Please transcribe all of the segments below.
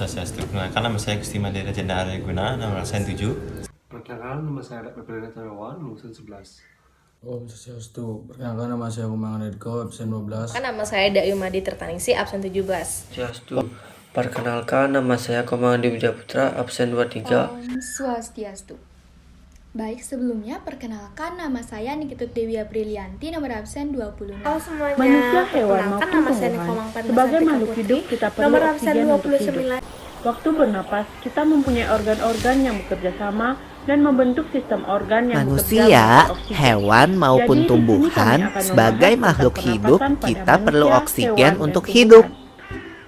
Swastiastu. Perkenalkan nama saya Gusti Mandira Janda Arya Guna, nomor absen 7. Perkenalkan nama saya Ppdn Taiwan, lulusan 11. Om Swastiastu. Perkenalkan nama saya Kumangan Edko, absen 12. Nama saya Dayumadi Tertaningsi, absen 17. Swastiastu. Perkenalkan nama saya Komang Widya Putra, absen 23. Om Swastiastu. Baik, sebelumnya perkenalkan nama saya Nikitut Dewi Aprilianti, nomor absen 26. Halo semuanya, Manusia, hewan perkenalkan maupun nama saya tumbuhan. Nikomang Pandasartika Sebagai makhluk Putri, hidup, kita perlu nomor absen oksigen untuk hidup. 29. Waktu bernapas, kita mempunyai organ-organ yang bekerja sama dan membentuk sistem organ yang Manusia, bekerja untuk oksigen. hewan maupun Jadi, di sini tumbuhan, kami akan sebagai membahas makhluk tentang hidup, pernapasan pada kita perlu manusia, oksigen hewan, dan untuk tumbuhan. hidup.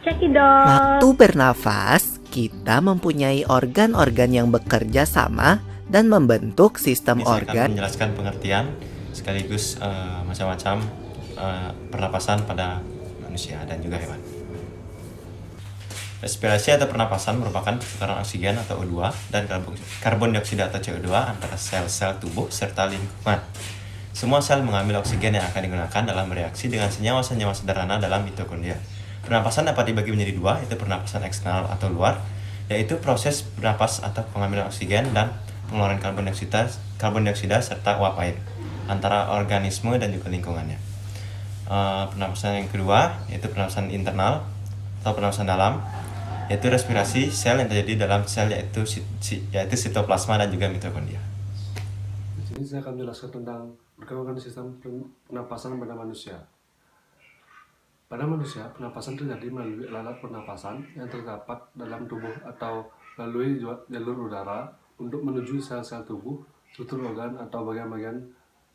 Cekidot. Waktu bernafas, kita mempunyai organ-organ yang bekerja sama dan membentuk sistem Ini saya akan organ. menjelaskan pengertian sekaligus macam-macam pernapasan pada manusia dan juga hewan. Respirasi atau pernapasan merupakan pertukaran oksigen atau O2 dan karbon dioksida atau CO2 antara sel-sel tubuh serta lingkungan. Semua sel mengambil oksigen yang akan digunakan dalam bereaksi dengan senyawa-senyawa sederhana dalam mitokondria. Pernapasan dapat dibagi menjadi dua, yaitu pernapasan eksternal atau luar, yaitu proses bernapas atau pengambilan oksigen dan pengeluaran karbon dioksida serta uap air antara organisme dan juga lingkungannya. Pernapasan yang kedua yaitu pernapasan internal atau pernapasan dalam, yaitu respirasi sel yang terjadi dalam sel yaitu sitoplasma dan juga mitokondria. Di sini saya akan menjelaskan tentang perkembangan sistem pernapasan pada manusia. Pada manusia, pernapasan terjadi melalui alat pernapasan yang terdapat dalam tubuh atau melalui jalur udara untuk menuju sel-sel tubuh, struktur organ atau bagian-bagian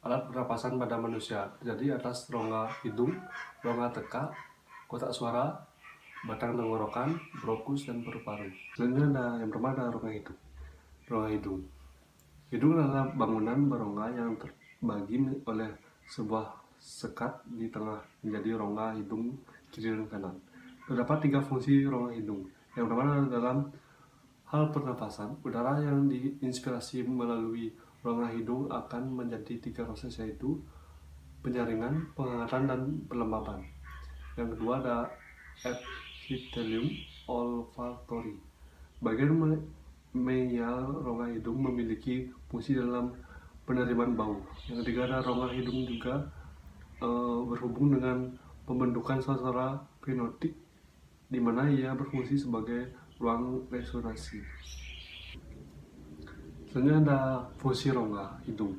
alat pernapasan pada manusia. Jadi atas rongga hidung, rongga teka, kotak suara, batang tenggorokan, brokus, dan paru-paru. Selanjutnya ada yang pertama ada rongga hidung. Rongga hidung. Hidung adalah bangunan berongga yang terbagi oleh sebuah sekat di tengah menjadi rongga hidung kiri dan kanan. Terdapat 3 fungsi rongga hidung. Yang pertama dalam hal pernapasan, udara yang diinspirasi melalui rongga hidung akan menjadi 3 proses, yaitu penyaringan, penghangatan, dan pelembapan. Yang kedua ada epithelium olfactory. Bagian meyal rongga hidung memiliki fungsi dalam penerimaan bau. Yang ketiga ada rongga hidung juga berhubung dengan pembentukan saluran pneumatik, di mana ia berfungsi sebagai ruang respirasi. Selanjutnya ada fungsi rongga hidung.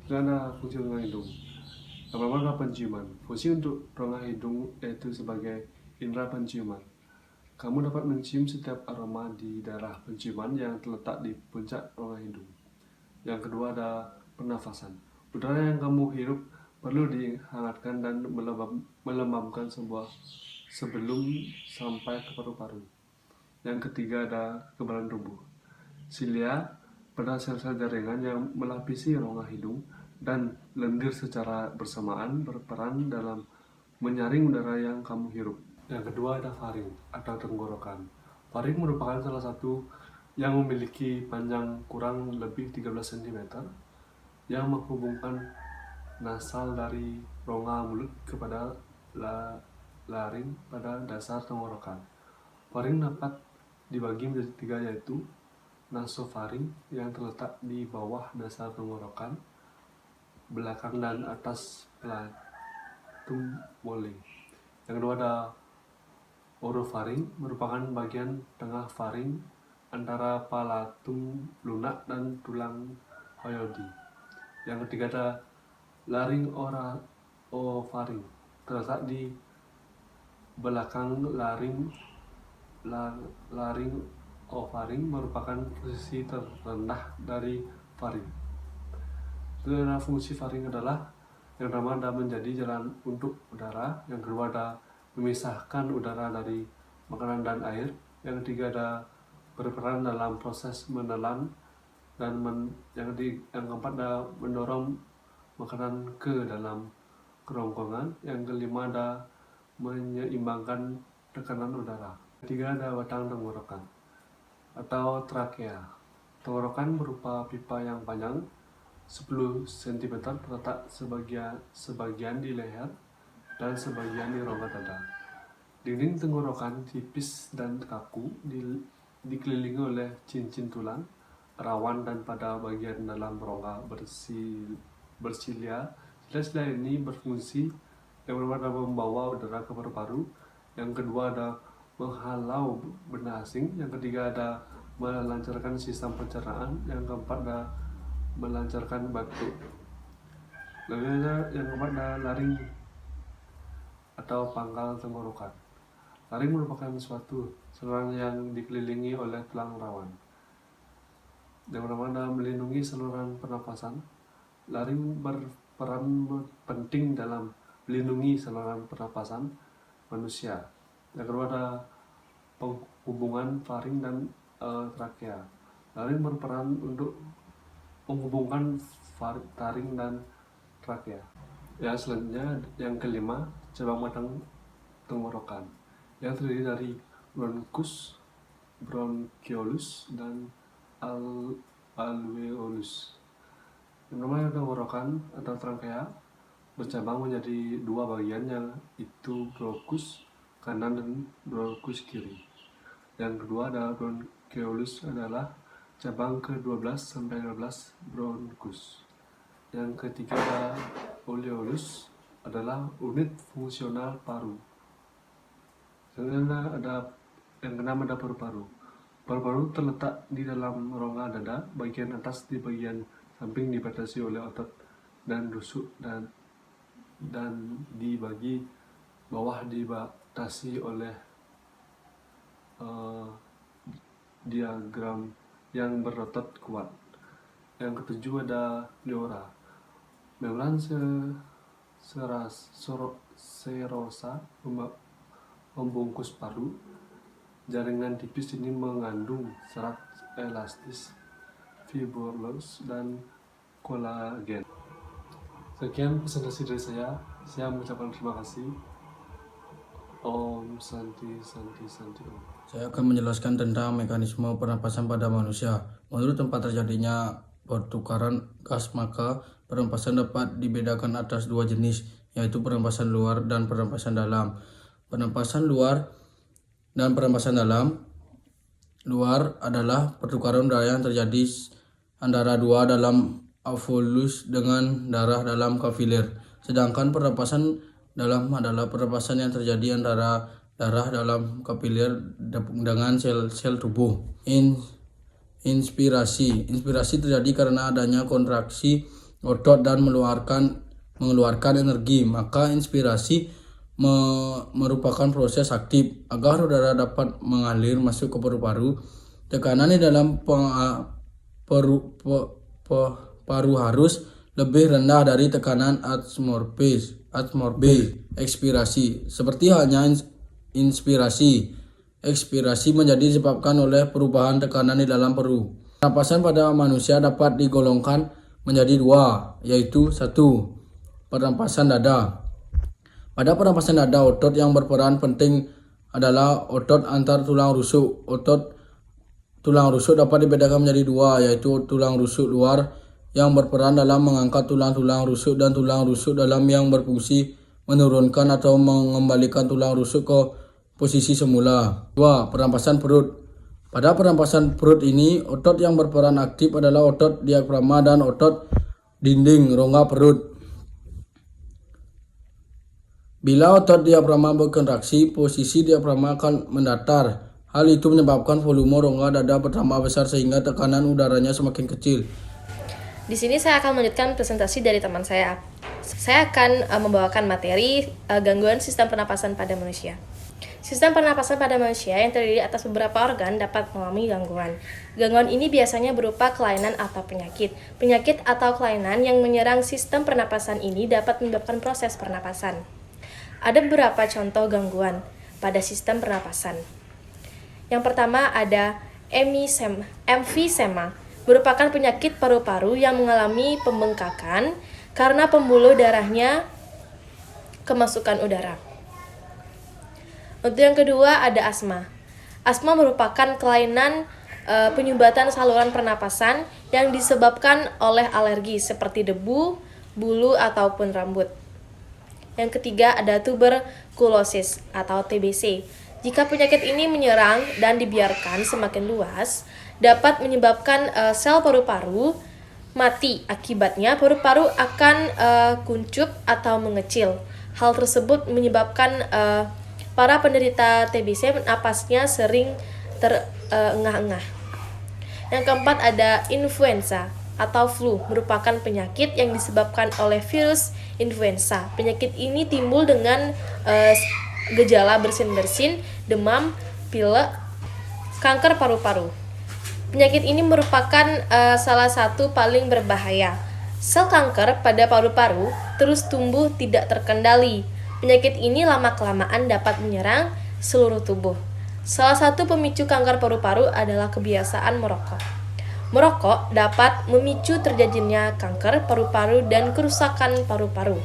Yang pertama adalah penciuman. Fungsi untuk rongga hidung yaitu sebagai indera penciuman. Kamu dapat mencium setiap aroma di daerah penciuman yang terletak di puncak rongga hidung. Yang kedua ada pernafasan. Udara yang kamu hirup perlu dihangatkan dan melembabkan sebelum sampai ke paru-paru. Yang ketiga ada kekebalan tubuh. Silia pada sel-sel jaringan yang melapisi rongga hidung dan lendir secara bersamaan berperan dalam menyaring udara yang kamu hirup. Yang kedua ada faring atau tenggorokan. Faring merupakan salah satu yang memiliki panjang kurang lebih 13 cm yang menghubungkan nasal dari rongga mulut kepada laring pada dasar tenggorokan. Faring dapat dibagi menjadi 3, yaitu nasofaring yang terletak di bawah dasar tenggorokan, belakang dan atas palatum mole. Yang kedua ada orofaring, merupakan bagian tengah faring antara palatum lunak dan tulang hyoidi. Yang ketiga ada laringofaring, terletak di belakang laringofaring, merupakan posisi terendah dari faring. Fungsi faring adalah yang pertama ada menjadi jalan untuk udara, yang kedua ada memisahkan udara dari makanan dan air, yang ketiga ada berperan dalam proses menelan, dan yang keempat ada mendorong makanan ke dalam kerongkongan, yang kelima ada menyeimbangkan tekanan udara. Ketiga ada batang tenggorokan atau trakea. Tenggorokan berupa pipa yang panjang 10 cm terletak sebagian di leher dan sebagian di rongga dada. Dinding tenggorokan tipis dan kaku dikelilingi oleh cincin tulang, rawan dan pada bagian dalam rongga bersilia. Silia-silia ini berfungsi yang pertama membawa udara ke paru-paru, yang kedua ada menghalau benda asing, yang ketiga ada melancarkan sistem pencernaan, yang keempat ada melancarkan batuk. Lainnya yang keempat ada laring atau pangkal tenggorokan. Laring merupakan suatu saluran yang dikelilingi oleh tulang rawan. Yang pertama adalah melindungi saluran pernapasan. Laring berperan penting dalam melindungi saluran pernapasan manusia. Yang kedua ada penghubungan faring dan trakea. Laring berperan untuk menghubungkan faring dan trakea. Yang selanjutnya, yang kelima, cabang batang tenggorokan yang terdiri dari bronchus, bronchiolus, dan alveolus. Yang namanya tenggorokan atau trakea bercabang menjadi dua bagian, yaitu bronchus kanan dan bronchus kiri. Yang kedua adalah bronchiolus, adalah cabang ke-12 sampai 12 bronchus. Yang ketiga adalah alveolus, adalah unit fungsional paru. Yang keenam ada paru-paru. Paru-paru terletak di dalam rongga dada, bagian atas di bagian samping dibatasi oleh otot dan rusuk, dan di bagi bawah dibatasi oleh diagram yang berotot kuat. Yang ketujuh ada pleura. Membran serosa membungkus paru. Jaringan tipis ini mengandung serat elastis, fibrosus, dan kolagen. Sekian presentasi dari saya. Saya mengucapkan terima kasih. Om Santi Santi Santi Om. Saya akan menjelaskan tentang mekanisme pernapasan pada manusia. Menurut tempat terjadinya pertukaran gas, maka pernapasan dapat dibedakan atas dua jenis, yaitu pernapasan luar dan pernapasan dalam. Pernapasan luar dan pernapasan dalam. Luar adalah pertukaran udara yang terjadi antara dua dalam alveolus dengan darah dalam kapiler. Sedangkan pernapasan dalam adalah pernapasan yang terjadi antara darah dalam kapiler dengan sel-sel tubuh. Inspirasi terjadi karena adanya kontraksi otot dan mengeluarkan energi. Maka inspirasi merupakan proses aktif agar udara dapat mengalir masuk ke paru-paru. Tekanan di dalam paru harus lebih rendah dari tekanan atmosfer. Ekspirasi seperti halnya inspirasi. Ekspirasi menjadi disebabkan oleh perubahan tekanan di dalam paru. Pernapasan pada manusia dapat digolongkan menjadi dua, yaitu satu, pernapasan dada. Pada pernapasan dada, otot yang berperan penting adalah otot antar tulang rusuk. Otot tulang rusuk dapat dibedakan menjadi dua, yaitu tulang rusuk luar yang berperan dalam mengangkat tulang-tulang rusuk dan tulang rusuk dalam yang berfungsi menurunkan atau mengembalikan tulang rusuk ke posisi semula. 2. Pernapasan perut. Pada pernapasan perut ini, otot yang berperan aktif adalah otot diafragma dan otot dinding rongga perut. Bila otot diafragma berkontraksi, posisi diafragma akan mendatar. Hal itu menyebabkan volume rongga dada bertambah besar sehingga tekanan udaranya semakin kecil. Di sini saya akan melanjutkan presentasi dari teman saya. Saya akan membawakan materi gangguan sistem pernapasan pada manusia. Sistem pernapasan pada manusia yang terdiri atas beberapa organ dapat mengalami gangguan. Gangguan ini biasanya berupa kelainan atau penyakit. Penyakit atau kelainan yang menyerang sistem pernapasan ini dapat menyebabkan proses pernapasan. Ada beberapa contoh gangguan pada sistem pernapasan. Yang pertama ada emfisema, merupakan penyakit paru-paru yang mengalami pembengkakan karena pembuluh darahnya kemasukan udara. Untuk yang kedua ada asma. Asma merupakan kelainan penyumbatan saluran pernapasan yang disebabkan oleh alergi seperti debu, bulu, ataupun rambut. Yang ketiga ada tuberkulosis atau TBC. Jika penyakit ini menyerang dan dibiarkan semakin luas, dapat menyebabkan sel paru-paru mati. Akibatnya paru-paru akan kuncup atau mengecil. Hal tersebut menyebabkan para penderita TBC napasnya sering terengah-engah. Yang keempat ada influenza atau flu, merupakan penyakit yang disebabkan oleh virus influenza. Penyakit ini timbul dengan gejala bersin-bersin, demam, pilek, kanker paru-paru. Penyakit ini merupakan salah satu paling berbahaya. Sel kanker pada paru-paru terus tumbuh tidak terkendali. Penyakit ini lama-kelamaan dapat menyerang seluruh tubuh. Salah satu pemicu kanker paru-paru adalah kebiasaan merokok. Merokok dapat memicu terjadinya kanker paru-paru dan kerusakan paru-paru.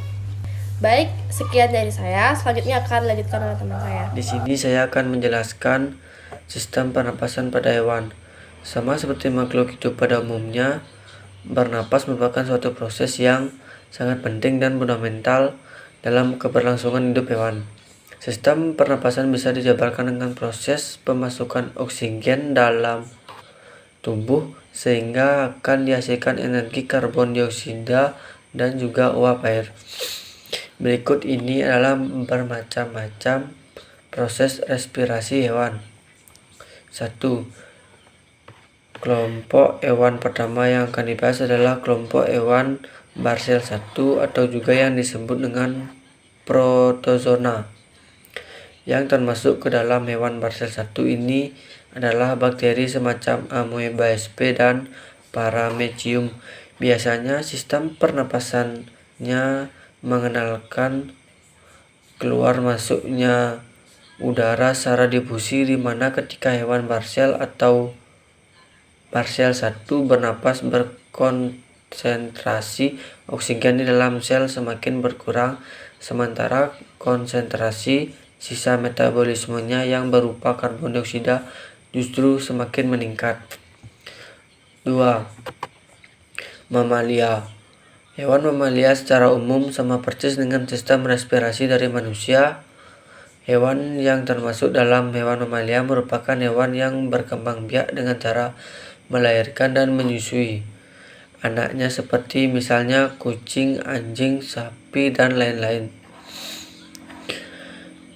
Baik, sekian dari saya. Selanjutnya akan dilanjutkan oleh teman saya. Di sini saya akan menjelaskan sistem pernapasan pada hewan. Sama seperti makhluk hidup pada umumnya, bernapas merupakan suatu proses yang sangat penting dan fundamental dalam keberlangsungan hidup hewan. Sistem pernapasan bisa dijabarkan dengan proses pemasukan oksigen dalam tubuh sehingga akan dihasilkan energi karbon dioksida dan juga uap air. Berikut ini adalah bermacam-macam proses respirasi hewan. 1. Kelompok hewan pertama yang akan dibahas adalah kelompok hewan barsel 1 atau juga yang disebut dengan protozoa. Yang termasuk ke dalam hewan barsel 1 ini adalah bakteri semacam Amoeba sp dan Paramecium. Biasanya sistem pernapasannya mengenalkan keluar masuknya udara secara difusi, di mana ketika hewan barsel atau barsel 1 bernapas berkonsentrasi oksigen di dalam sel semakin berkurang, sementara konsentrasi sisa metabolismenya yang berupa karbon dioksida justru semakin meningkat. 2. Mamalia. Hewan mamalia secara umum sama persis dengan sistem respirasi dari manusia. Hewan yang termasuk dalam hewan mamalia merupakan hewan yang berkembang biak dengan cara melahirkan dan menyusui anaknya, seperti misalnya kucing, anjing, sapi, dan lain-lain.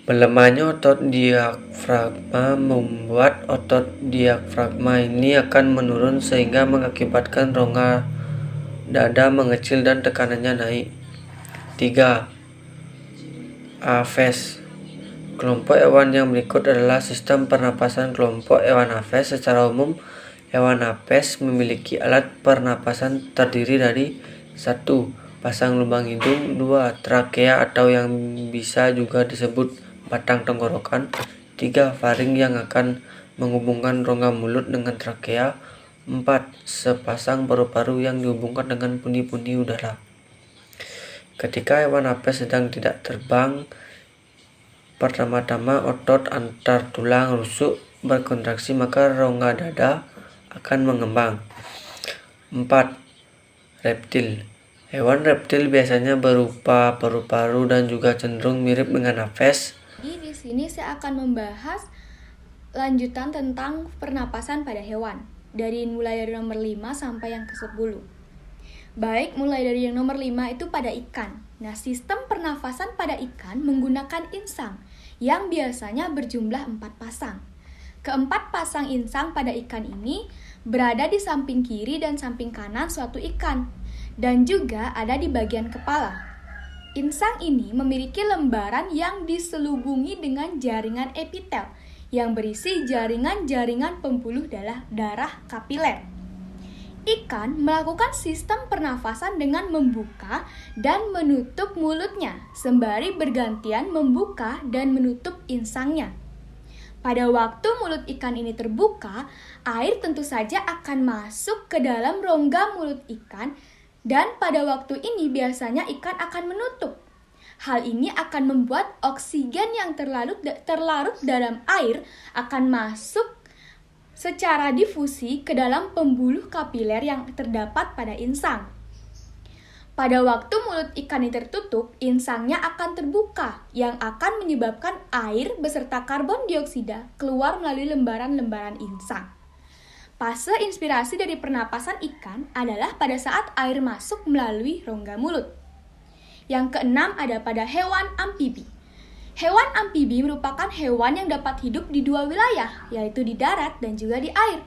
Melemahnya otot diafragma membuat otot diafragma ini akan menurun sehingga mengakibatkan rongga dada mengecil dan tekanannya naik. 3. Aves. Kelompok hewan yang berikut adalah sistem pernapasan kelompok hewan Aves. Secara umum, hewan Aves memiliki alat pernapasan terdiri dari 1. Pasang lubang hidung, 2. Trakea atau yang bisa juga disebut batang tenggorokan, 3. Faring yang akan menghubungkan rongga mulut dengan trakea, 4. Sepasang paru-paru yang dihubungkan dengan pundi-pundi udara. Ketika hewan Aves sedang tidak terbang, pertama-tama otot antar tulang rusuk berkontraksi, maka rongga dada akan mengembang. 4. Reptil. Hewan reptil biasanya berupa paru-paru dan juga cenderung mirip dengan Aves. Di sini saya akan membahas lanjutan tentang pernapasan pada hewan. Mulai dari nomor 5 sampai yang ke-10. Baik, mulai dari yang nomor 5 itu pada ikan. Nah, sistem pernafasan pada ikan menggunakan insang yang biasanya berjumlah 4 pasang. Keempat pasang insang pada ikan ini berada di samping kiri dan samping kanan suatu ikan, dan juga ada di bagian kepala. Insang ini memiliki lembaran yang diselubungi dengan jaringan epitel yang berisi jaringan-jaringan pembuluh darah kapiler. Ikan melakukan sistem pernafasan dengan membuka dan menutup mulutnya, sembari bergantian membuka dan menutup insangnya. Pada waktu mulut ikan ini terbuka, air tentu saja akan masuk ke dalam rongga mulut ikan, dan pada waktu ini biasanya ikan akan menutup. Hal ini akan membuat oksigen yang terlarut dalam air akan masuk secara difusi ke dalam pembuluh kapiler yang terdapat pada insang. Pada waktu mulut ikan ini tertutup, insangnya akan terbuka yang akan menyebabkan air beserta karbon dioksida keluar melalui lembaran-lembaran insang. Fase inspirasi dari pernapasan ikan adalah pada saat air masuk melalui rongga mulut. Yang keenam ada pada hewan amfibi. Hewan amfibi merupakan hewan yang dapat hidup di dua wilayah, yaitu di darat dan juga di air.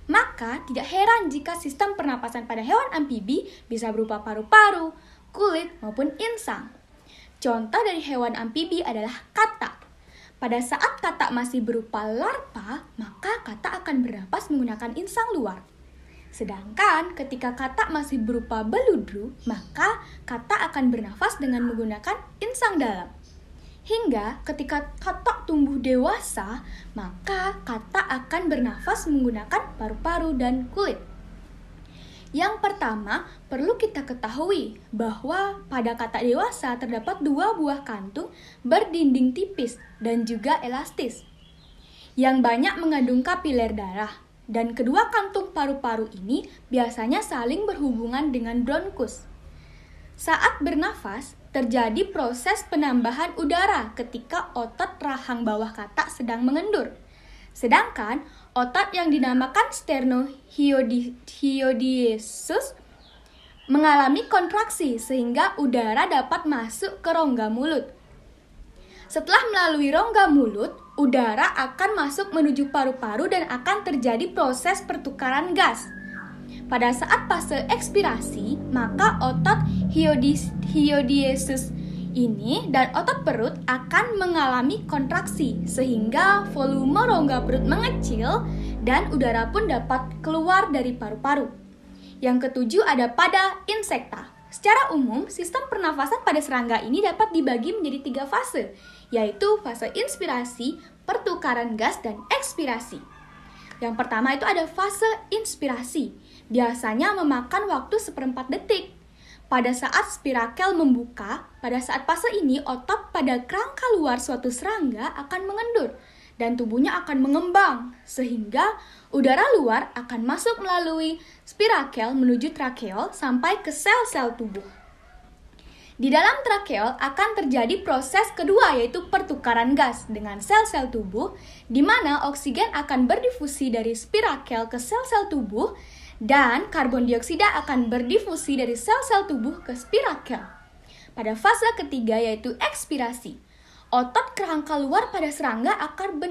Maka tidak heran jika sistem pernapasan pada hewan amfibi bisa berupa paru-paru, kulit, maupun insang. Contoh dari hewan amfibi adalah katak. Pada saat katak masih berupa larva, maka katak akan bernapas menggunakan insang luar. Sedangkan ketika katak masih berupa beludru, maka katak akan bernafas dengan menggunakan insang dalam. Hingga ketika katak tumbuh dewasa, maka katak akan bernafas menggunakan paru-paru dan kulit. Yang pertama, perlu kita ketahui bahwa pada katak dewasa terdapat dua buah kantung berdinding tipis dan juga elastis yang banyak mengandung kapiler darah, dan kedua kantung paru-paru ini biasanya saling berhubungan dengan bronkus. Saat bernafas, terjadi proses penambahan udara ketika otot rahang bawah katak sedang mengendur. Sedangkan otot yang dinamakan sternohiodiesus mengalami kontraksi sehingga udara dapat masuk ke rongga mulut. Setelah melalui rongga mulut, udara akan masuk menuju paru-paru dan akan terjadi proses pertukaran gas. Pada saat fase ekspirasi, maka otot hiodiesus ini dan otot perut akan mengalami kontraksi sehingga volume rongga perut mengecil dan udara pun dapat keluar dari paru-paru. Yang ketujuh ada pada insekta. Secara umum, sistem pernafasan pada serangga ini dapat dibagi menjadi 3 fase, yaitu fase inspirasi, pertukaran gas, dan ekspirasi. Yang pertama itu ada fase inspirasi, biasanya memakan waktu 1/4 detik. Pada saat spirakel membuka, pada saat fase ini otot pada kerangka luar suatu serangga akan mengendur dan tubuhnya akan mengembang sehingga udara luar akan masuk melalui spirakel menuju trakeol sampai ke sel-sel tubuh. Di dalam trakeol akan terjadi proses kedua yaitu pertukaran gas dengan sel-sel tubuh di mana oksigen akan berdifusi dari spirakel ke sel-sel tubuh dan karbon dioksida akan berdifusi dari sel-sel tubuh ke spirakel. Pada fase ketiga yaitu ekspirasi, otot kerangka luar pada serangga akan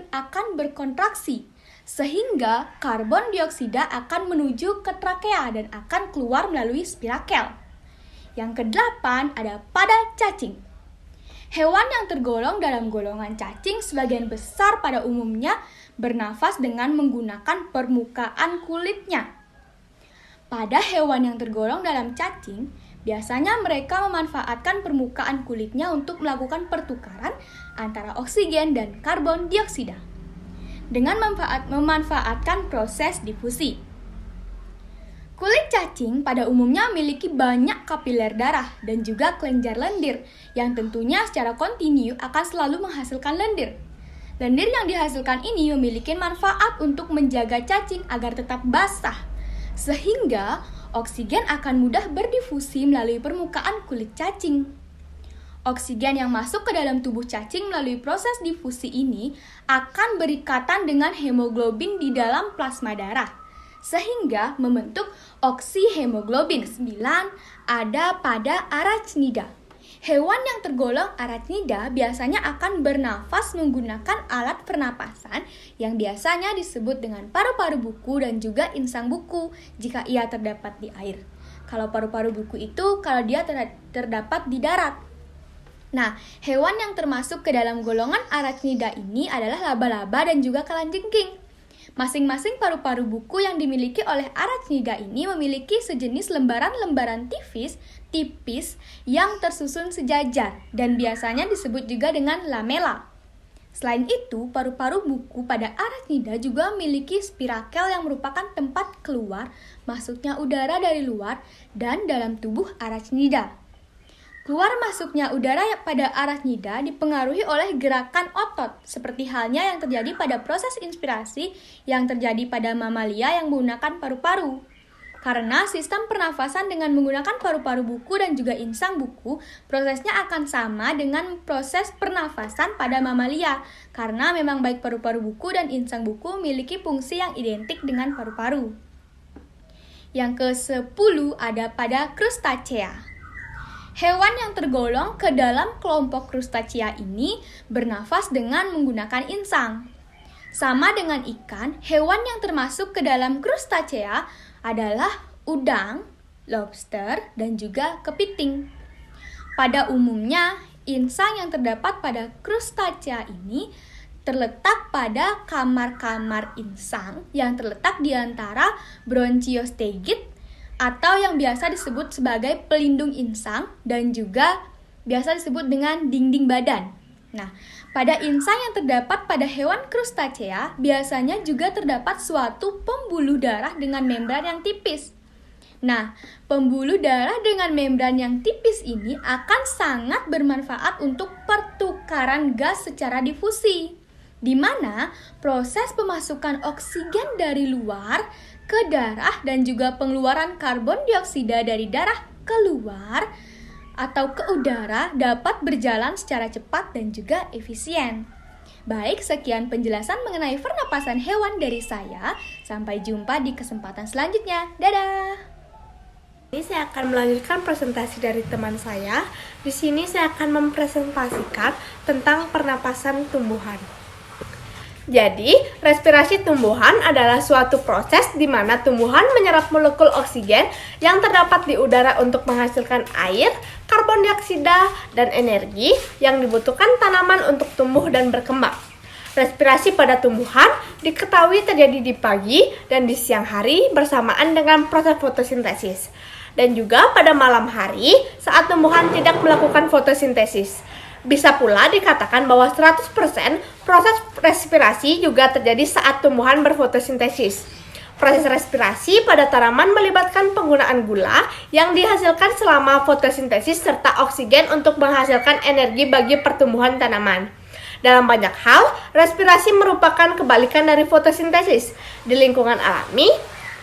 berkontraksi sehingga karbon dioksida akan menuju ke trakea dan akan keluar melalui spirakel. Yang kedelapan ada pada cacing. Hewan yang tergolong dalam golongan cacing sebagian besar pada umumnya bernafas dengan menggunakan permukaan kulitnya. Pada hewan yang tergolong dalam cacing, biasanya mereka memanfaatkan permukaan kulitnya untuk melakukan pertukaran antara oksigen dan karbon dioksida dengan memanfaatkan proses difusi. Kulit cacing pada umumnya memiliki banyak kapiler darah dan juga kelenjar lendir yang tentunya secara kontinu akan selalu menghasilkan lendir. Lendir yang dihasilkan ini memiliki manfaat untuk menjaga cacing agar tetap basah, sehingga oksigen akan mudah berdifusi melalui permukaan kulit cacing. Oksigen yang masuk ke dalam tubuh cacing melalui proses difusi ini akan berikatan dengan hemoglobin di dalam plasma darah, sehingga membentuk oksihemoglobin. 9 ada pada arachnida. Hewan yang tergolong arachnida biasanya akan bernafas menggunakan alat pernapasan yang biasanya disebut dengan paru-paru buku dan juga insang buku jika ia terdapat di air. Kalau paru-paru buku itu kalau dia terdapat di darat. Nah, hewan yang termasuk ke dalam golongan arachnida ini adalah laba-laba dan juga kalajengking. Masing-masing paru-paru buku yang dimiliki oleh arachnida ini memiliki sejenis lembaran-lembaran tipis yang tersusun sejajar dan biasanya disebut juga dengan lamela. Selain itu, paru-paru buku pada arachnida juga memiliki spirakel yang merupakan tempat keluar masuknya udara dari luar dan dalam tubuh arachnida. Keluar masuknya udara pada arachnida dipengaruhi oleh gerakan otot, seperti halnya yang terjadi pada proses inspirasi yang terjadi pada mamalia yang menggunakan paru-paru. Karena sistem pernafasan dengan menggunakan paru-paru buku dan juga insang buku, prosesnya akan sama dengan proses pernafasan pada mamalia. Karena memang baik paru-paru buku dan insang buku memiliki fungsi yang identik dengan paru-paru. Yang ke-10 ada pada krustacea. Hewan yang tergolong ke dalam kelompok krustacea ini bernafas dengan menggunakan insang. Sama dengan ikan, hewan yang termasuk ke dalam krustacea adalah udang, lobster, dan juga kepiting. Pada umumnya, insang yang terdapat pada krustacea ini terletak pada kamar-kamar insang yang terletak di antara bronchiostegit atau yang biasa disebut sebagai pelindung insang dan juga biasa disebut dengan dinding badan. Nah, pada insang yang terdapat pada hewan krustacea biasanya juga terdapat suatu pembuluh darah dengan membran yang tipis. Nah, pembuluh darah dengan membran yang tipis ini akan sangat bermanfaat untuk pertukaran gas secara difusi, di mana proses pemasukan oksigen dari luar ke darah dan juga pengeluaran karbon dioksida dari darah keluar atau ke udara dapat berjalan secara cepat dan juga efisien. Baik, sekian penjelasan mengenai pernapasan hewan dari saya. Sampai jumpa di kesempatan selanjutnya. Dadah! Ini saya akan melanjutkan presentasi dari teman saya. Di sini saya akan mempresentasikan tentang pernapasan tumbuhan. Jadi, respirasi tumbuhan adalah suatu proses di mana tumbuhan menyerap molekul oksigen yang terdapat di udara untuk menghasilkan air, karbon dioksida, dan energi yang dibutuhkan tanaman untuk tumbuh dan berkembang. Respirasi pada tumbuhan diketahui terjadi di pagi dan di siang hari bersamaan dengan proses fotosintesis, dan juga pada malam hari saat tumbuhan tidak melakukan fotosintesis. Bisa pula dikatakan bahwa 100% proses respirasi juga terjadi saat tumbuhan berfotosintesis. Proses respirasi pada tanaman melibatkan penggunaan gula yang dihasilkan selama fotosintesis serta oksigen untuk menghasilkan energi bagi pertumbuhan tanaman. Dalam banyak hal, respirasi merupakan kebalikan dari fotosintesis. Di lingkungan alami,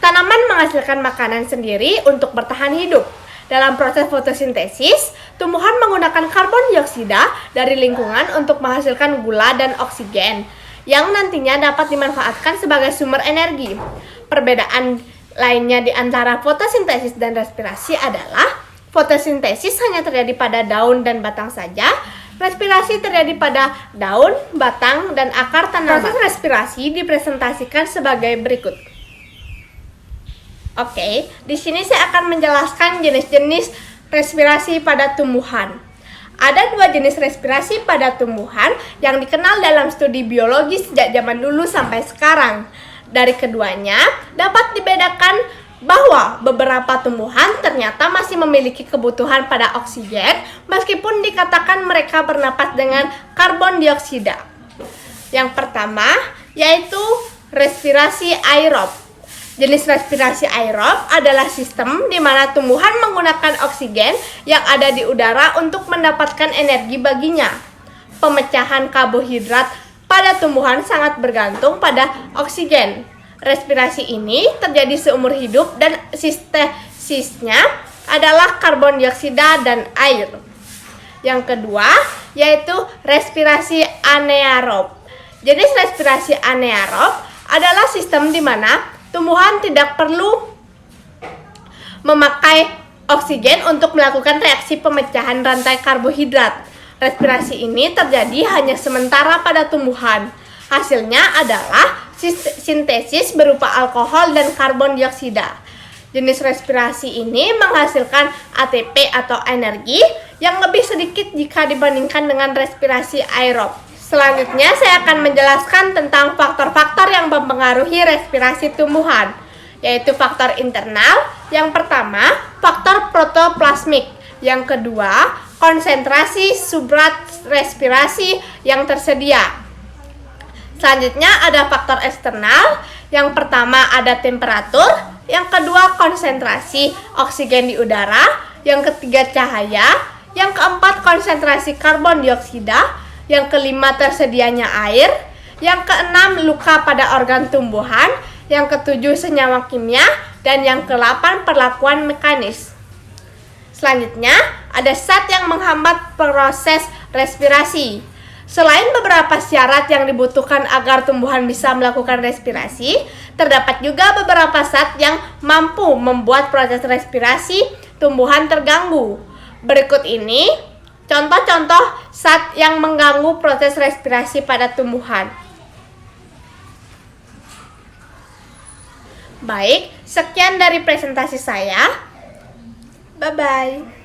tanaman menghasilkan makanan sendiri untuk bertahan hidup. Dalam proses fotosintesis, tumbuhan menggunakan karbon dioksida dari lingkungan untuk menghasilkan gula dan oksigen yang nantinya dapat dimanfaatkan sebagai sumber energi. Perbedaan lainnya di antara fotosintesis dan respirasi adalah fotosintesis hanya terjadi pada daun dan batang saja, respirasi terjadi pada daun, batang, dan akar tanaman. Proses respirasi dipresentasikan sebagai berikut. Oke, di sini saya akan menjelaskan jenis-jenis respirasi pada tumbuhan. Ada 2 jenis respirasi pada tumbuhan yang dikenal dalam studi biologi sejak zaman dulu sampai sekarang. Dari keduanya, dapat dibedakan bahwa beberapa tumbuhan ternyata masih memiliki kebutuhan pada oksigen meskipun dikatakan mereka bernapas dengan karbon dioksida. Yang pertama, yaitu respirasi aerob. Jenis respirasi aerob adalah sistem di mana tumbuhan menggunakan oksigen yang ada di udara untuk mendapatkan energi baginya. Pemecahan karbohidrat pada tumbuhan sangat bergantung pada oksigen. Respirasi ini terjadi seumur hidup dan sintesisnya adalah karbon dioksida dan air. Yang kedua, yaitu respirasi anaerob. Jenis respirasi anaerob adalah sistem di mana tumbuhan tidak perlu memakai oksigen untuk melakukan reaksi pemecahan rantai karbohidrat. Respirasi ini terjadi hanya sementara pada tumbuhan. Hasilnya adalah sintesis berupa alkohol dan karbon dioksida. Jenis respirasi ini menghasilkan ATP atau energi yang lebih sedikit jika dibandingkan dengan respirasi aerob. Selanjutnya saya akan menjelaskan tentang faktor-faktor yang mempengaruhi respirasi tumbuhan, yaitu faktor internal. Yang pertama, faktor protoplasmik. Yang kedua, konsentrasi substrat respirasi yang tersedia. Selanjutnya ada faktor eksternal. Yang pertama ada temperatur, yang kedua konsentrasi oksigen di udara, yang ketiga cahaya, yang keempat konsentrasi karbon dioksida, yang kelima tersedianya air, yang keenam luka pada organ tumbuhan, yang ketujuh senyawa kimia, dan yang ke-8 perlakuan mekanis. Selanjutnya, ada zat yang menghambat proses respirasi. Selain beberapa syarat yang dibutuhkan agar tumbuhan bisa melakukan respirasi, terdapat juga beberapa zat yang mampu membuat proses respirasi tumbuhan terganggu. Berikut ini contoh-contoh zat yang mengganggu proses respirasi pada tumbuhan. Baik, sekian dari presentasi saya. Bye-bye.